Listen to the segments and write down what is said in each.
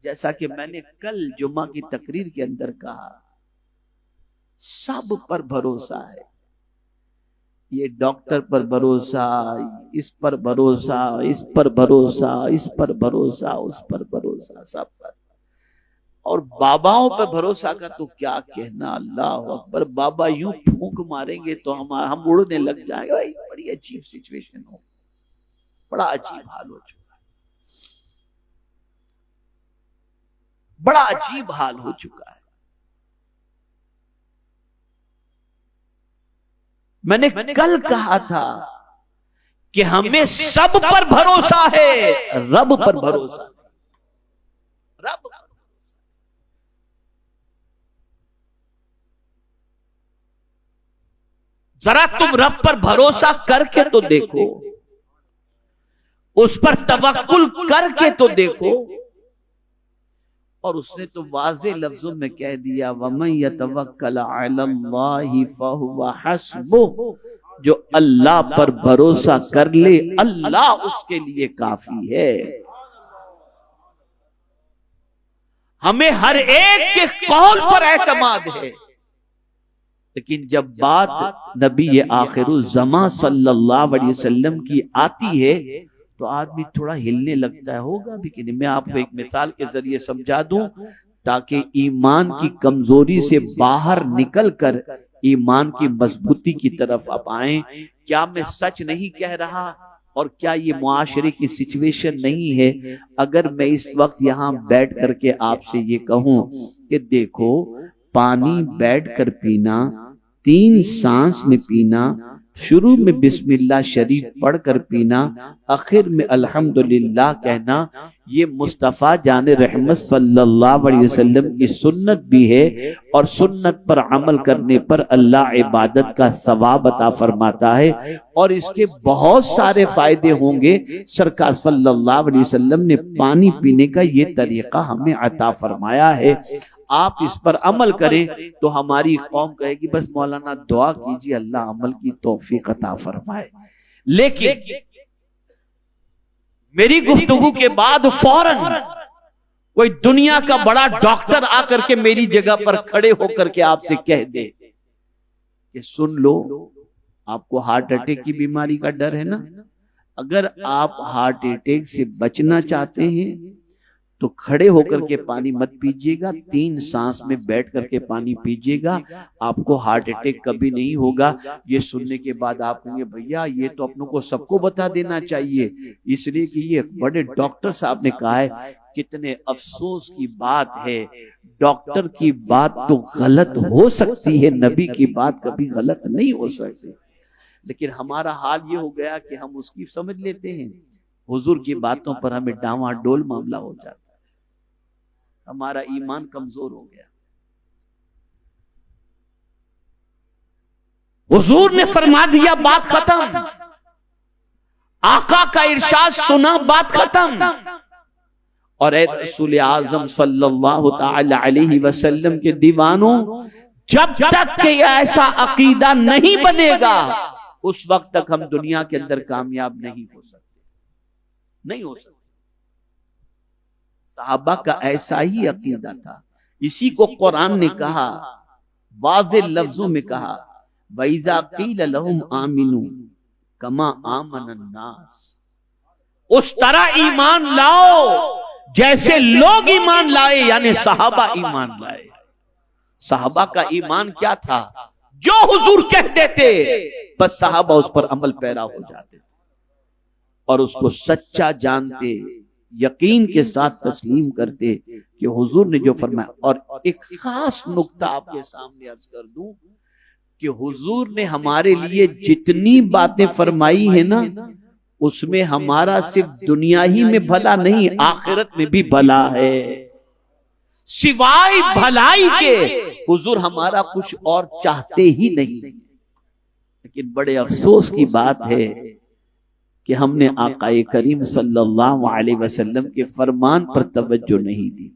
जैसा कि मैंने कल जुम्मा की तकरीर के अंदर कहा, सब पर भरोसा है। ये डॉक्टर पर भरोसा, इस पर भरोसा, इस पर भरोसा, इस पर भरोसा, उस पर भरोसा, सब पर। और बाबाओं पर भरोसा का तो क्या कहना, अल्लाह अकबर। बाबा यूं फूंक मारेंगे तो हम उड़ने लग जाएंगे। भाई बड़ी अजीब सिचुएशन हो, बड़ा अजीब हाल हो चुका है, बड़ा अजीब हाल हो चुका है। मैंने कल कहा था कि हमें सब पर भरोसा है, रब पर भरोसा नहीं। रब जरा तुम रब पर भरोसा करके तो देखो, उस पर तवक्कुल करके तो देखो। और उसने तो वाज़े लफ्जों में कह दिया, वमन यतवक्कल अलल्लाहि फहुवा हस्बुह, जो अल्लाह पर भरोसा कर ले अल्लाह उसके लिए काफी है। हमें हर एक के कौल पर एतमाद है, लेकिन जब बात नबी आखिरुज़्ज़मा सल्लल्लाहु अलैहि वसल्लम की आती है तो आदमी थोड़ा हिलने लगता है। होगा भी कि नहीं। मैं आपको एक मिसाल के जरिए समझा दूं ताकि ईमान की कमजोरी से बाहर निकलकर ईमान की मजबूती की तरफ आप आए। क्या मैं सच नहीं कह रहा? और क्या ये मुआशरे की सिचुएशन नहीं है? अगर मैं इस वक्त यहाँ बैठ करके आपसे ये कहूं कि देखो, पानी बैठ कर पीना, 3 सांस में पीना, शुरू में बिस्मिल्लाह शरीफ पढ़कर पीना, आखिर में अल्हम्दुलिल्लाह कहना, ये मुस्तफ़ा जाने रहमत सल्लल्लाहु अलैहि वसल्लम की सुन्नत भी है। और सुन्नत पर अमल करने पर अल्लाह इबादत का सवाब अता फरमाता है और इसके बहुत सारे फायदे होंगे। सरकार सल्लल्लाहु अलैहि वसल्लम ने पानी पीने का ये तरीका हमें अता फरमाया है। आप इस पर अमल करें तो हमारी कौम कहेगी बस मौलाना दुआ कीजिए अल्लाह अमल की तौफीक अता फरमाए। लेकिन मेरी गुफ्तगू के बाद फौरन कोई दुनिया का बड़ा डॉक्टर आकर के मेरी जगह पर खड़े होकर के आपसे कह दे कि सुन लो, आपको हार्ट अटैक की बीमारी का डर है ना, अगर आप हार्ट अटैक से बचना चाहते हैं तो खड़े होकर के पानी मत पीजिएगा, 3 सांस में बैठ करके पानी पीजिएगा, आपको हार्ट अटैक कभी नहीं होगा। ये सुनने के बाद आप कहेंगे भैया ये तो अपनों को सबको बता देना चाहिए, इसलिए कि ये बड़े डॉक्टर साहब ने कहा है। कितने अफसोस की बात है, डॉक्टर की बात तो गलत हो सकती है, नबी की बात कभी गलत नहीं हो सकती। लेकिन हमारा हाल ये हो गया कि हम उसकी समझ लेते हैं, हुजूर की बातों पर हमें डावाडोल मामला हो जाता है, हमारा ईमान कमजोर हो गया। हुजूर ने फरमा दिया बात खत्म, आका का इरशाद सुना बात खत्म। और ए रसूल आजम सल्लल्लाहु ताला अलैहि वसल्लम के दीवानों, जब तक कि ऐसा अकीदा नहीं बनेगा उस वक्त तक हम दुनिया के अंदर कामयाब नहीं हो सकते, नहीं हो सकते। सहाबा का ऐसा ही अकीदा था, इसी को कुरान ने कहा, वाज़े लफ्जों में कहा, वइज़ा क़ील लहुम आमिनू कमा आमनन नास, उस तरह ईमान लाओ जैसे लोग ईमान लाए, यानी सहाबा ईमान लाए। सहाबा का ईमान क्या था? जो हुजूर कहते थे बस सहाबा उस पर अमल पैरा हो जाते थे और उसको सच्चा जानते, यकीन के साथ तस्लीम करते कि हुजूर ने जो फरमाया। और एक खास नुक्ता आपके सामने अर्ज कर दूं कि हुजूर ने हमारे लिए जितनी बातें फरमाई है ना, उसमें हमारा सिर्फ दुनिया ही में भला नहीं, आखिरत में भी भला है। सिवाय भलाई के हुजूर हमारा कुछ और चाहते ही नहीं। लेकिन बड़े अफसोस की बात है कि हमने आकाए करीम सल्लल्लाहु अलैहि वसल्लम के फरमान पर तवज्जो नहीं दी।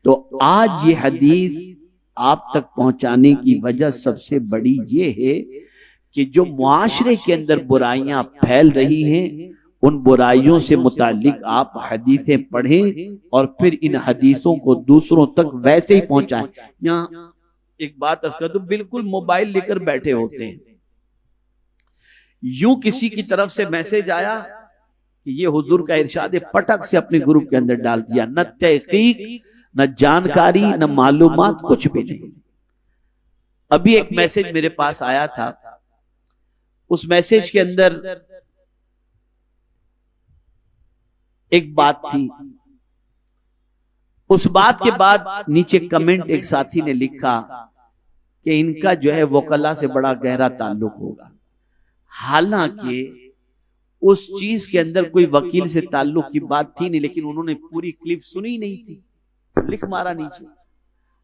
तो आज ये हदीस आप तक पहुंचाने की वजह सबसे बड़ी ये है कि जो मुआशरे के अंदर बुराइयां फैल रही हैं उन बुराइयों से मुतालिक आप हदीसें पढ़ें और फिर इन हदीसों को दूसरों तक वैसे ही पहुंचाएं। यहाँ एक बात अर्ज कर दूं, बिल्कुल मोबाइल लेकर बैठे होते हैं, यूं किसी की तरफ से मैसेज आया कि ये हुजूर का इरशाद है, पटक से अपने ग्रुप के अंदर डाल दिया, न तहकीक न जानकारी न मालूमात, कुछ भी नहीं। अभी एक मैसेज मेरे पास आया था, उस मैसेज के अंदर एक बात थी, उस बात के बाद नीचे कमेंट एक साथी ने लिखा कि इनका जो है वकला से बड़ा गहरा ताल्लुक होगा। हालांकि उस चीज के अंदर कोई वकील से ताल्लुक की बात थी नहीं, लेकिन उन्होंने पूरी क्लिप सुनी नहीं थी, लिख मारा नीचे।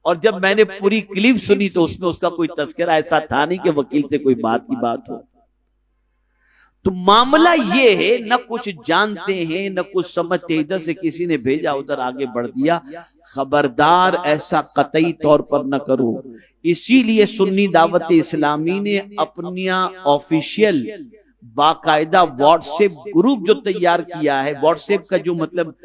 और जब मैंने पूरी क्लिप सुनी तो उसमें उसका कोई तस्करा ऐसा था नहीं कि वकील से कोई बात की बात हो। तो मामला ये है, न कुछ जानते हैं न कुछ समझते, इधर से किसी ने भेजा उधर आगे बढ़ दिया। खबरदार ऐसा कतई तौर पर न करो। इसीलिए सुन्नी दावत इस्लामी ने अपनी ऑफिशियल बाकायदा व्हाट्सएप ग्रुप जो तैयार किया है, व्हाट्सएप का जो मतलब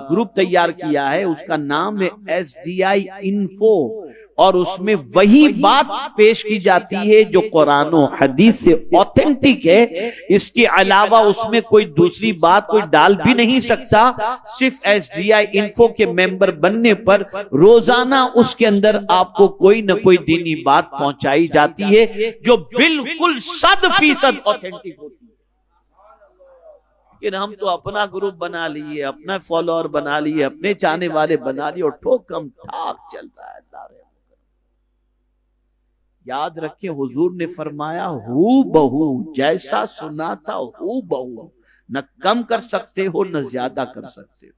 ग्रुप तैयार किया है, उसका नाम है SDI इन्फो, और उसमें वही बात पेश की जाती है जो कुरान और हदीस से ऑथेंटिक है। इसके अलावा उसमें कोई दूसरी बात कोई डाल भी नहीं सकता। सिर्फ SDI इन्फो के मेंबर बनने पर रोजाना उसके अंदर आपको कोई न कोई दीनी बात पहुंचाई जाती है जो बिल्कुल 100% ऑथेंटिक होती है। लेकिन हम तो अपना ग्रुप बना लिए, अपना फॉलोअर बना लिए, अपने चाहने वाले बना लिए और ठोकम ठाक चल रहा है। याद रखें, हुजूर ने फरमाया हू बहू जैसा सुना था हू बहू, न कम कर सकते हो न ज्यादा कर सकते हो।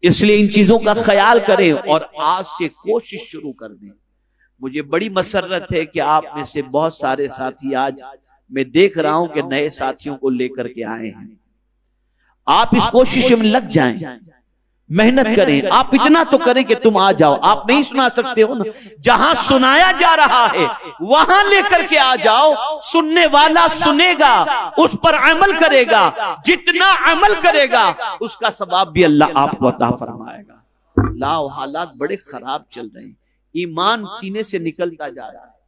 इसलिए इन चीजों का ख्याल करें और आज से कोशिश शुरू कर दें। मुझे बड़ी मसरत है कि आप में से बहुत सारे साथी, आज मैं देख रहा हूं कि नए साथियों को लेकर के आए हैं। आप इस कोशिश में लग जाएं, मेहनत करें। आप इतना तो करें कि तुम आ जाओ। आप नहीं सुना सकते हो ना, जहां सुनाया जा रहा है वहां लेकर के आ जाओ। सुनने वाला सुनेगा, उस पर अमल करेगा, जितना अमल करेगा उसका सवाब भी अल्लाह आपको अता फरमाएगा। लाओ, हालात बड़े खराब चल रहे हैं, ईमान सीने से निकलता जा रहा है,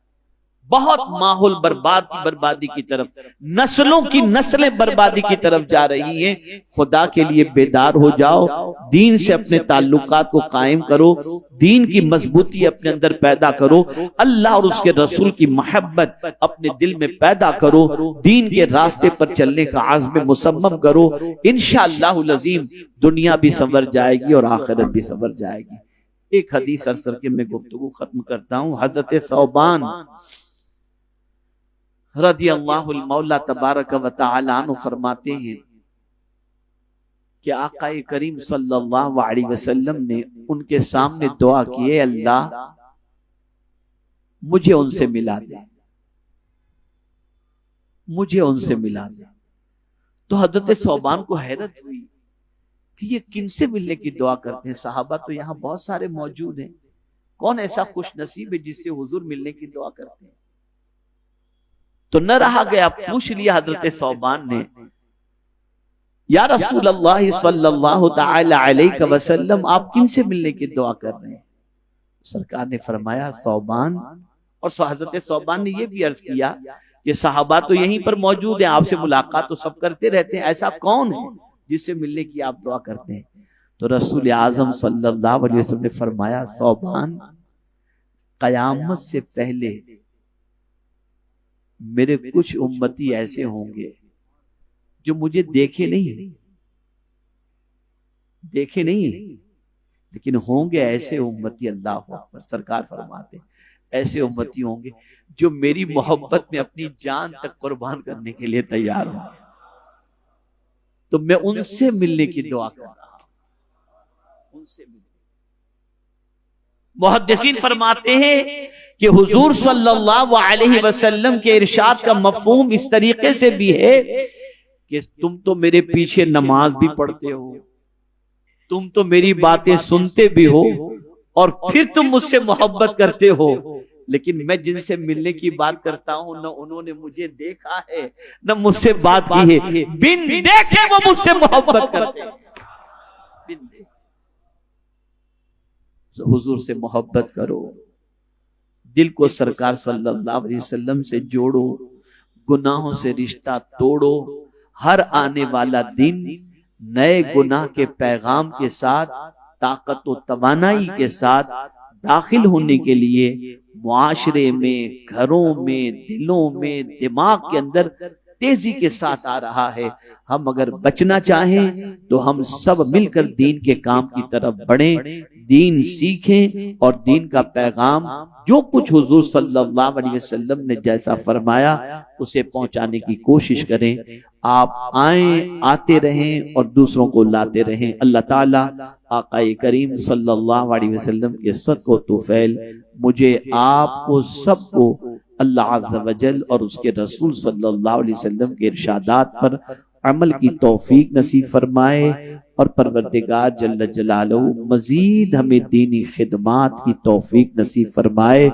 बहुत माहौल बर्बादी की तरफ, नस्लों की नस्लें बर्बादी की तरफ जा रही हैं। खुदा के लिए बेदार हो जाओ, दीन से अपने ताल्लुकात को कायम करो, दीन की मजबूती अपने अंदर पैदा करो, अल्लाह और उसके रसूल की मोहब्बत अपने दिल में पैदा करो, दीन के रास्ते पर चलने का आज़्म मुसम्मम करो। इंशाअल्लाहुल अज़ीम दुनिया भी संवर जाएगी और आखिरत भी संवर जाएगी। एक हदीस अर्ज़ करके मैं गुफ्तगू खत्म करता हूँ। हज़रत सौबान रज़ियल्लाहु मौला तबारक व तआला अन्हु फरमाते हैं कि आक़ाए करीम सल्लल्लाहु अलैहि वसल्लम ने उनके सामने दुआ की, अल्लाह मुझे उनसे मिला दे, मुझे उनसे मिला दे। तो हज़रत सौबान को हैरत हुई कि ये किनसे मिलने की दुआ करते हैं, सहाबा तो यहाँ बहुत सारे मौजूद हैं, कौन ऐसा खुश नसीब है जिससे हुजूर मिलने की दुआ करते हैं। तो न रहा गया, पूछ लिया हजरत सौबान ने, या रसूल अल्लाह सल्लल्लाहु तआला अलैहि वसल्लम आप किनसे मिलने की दुआ कर रहे हैं। सरकार ने फरमाया सौबान, और हजरत सौबान ने यह भी अर्ज किया कि सहाबा तो यहीं पर मौजूद हैं, आपसे मुलाकात तो सब करते रहते हैं, ऐसा कौन है जिससे मिलने की आप दुआ करते हैं। तो रसूल आजम सल्लल्लाहु अलैहि वसल्लम ने फरमाया सौबान, कयामत से पहले मेरे कुछ उम्मती ऐसे होंगे जो मुझे देखे नहीं, लेकिन होंगे ऐसे उम्मती, अल्लाह अकबर, सरकार फरमाते ऐसे उम्मती होंगे जो मेरी मोहब्बत में अपनी जान तक कुर्बान करने के लिए तैयार होंगे। तो मैं उनसे मिलने की दुआ कर रहा हूं, उनसे मिलने। मुहद्दिसीन फरमाते हैं कि हुजूर सल्लल्लाहु अलैहि वसल्लम के इरशाद का मफहूम इस तरीके से भी है कि तुम तो मेरे पीछे नमाज भी पढ़ते हो, तुम तो मेरी बातें सुनते भी हो और फिर तुम मुझसे मोहब्बत करते हो, लेकिन मैं जिनसे मिलने की बात करता हूं न उन्होंने मुझे देखा है न मुझसे बात की है, बिन देखे वो मुझसे मोहब्बत करते हैं। बिन देखे तो हुजूर से मोहब्बत करो, दिल को सरकार सल्लल्लाहु अलैहि वसल्लम से जोड़ो, गुनाहों से रिश्ता तोड़ो। हर आने वाला दिन नए गुनाह के पैगाम के साथ, ताकत व तवानाई के साथ दाखिल होने के लिए मुआशरे में, घरों में, दिलों में, दिमाग के अंदर तेजी के साथ आ रहा है। हम अगर बचना चाहें तो हम सब मिलकर दीन के काम की तरफ बढ़ें, दीन सीखें और दीन का पैगाम जो कुछ हुजूर सल्लल्लाहु अलैहि वसल्लम ने जैसा फरमाया उसे पहुंचाने की कोशिश करें। आप आए, आते रहें और दूसरों को लाते रहें। अल्लाह ताला आक़ाए करीम सल्लल्लाहु अलैहि वसल्लम के सदक़ो तुफ़ैल मुझे, आपको, सबको अल्लाह अज़्ज़ा वजल और उसके रसूल सल्लल्लाहु अलैहि वसल्लम के इरशादात पर अमल की तौफीक नसीब फरमाए और परवरदिगार जल्ल जलालहू मजीद हमें दीनी खिदमात की तौफीक नसीब फरमाए।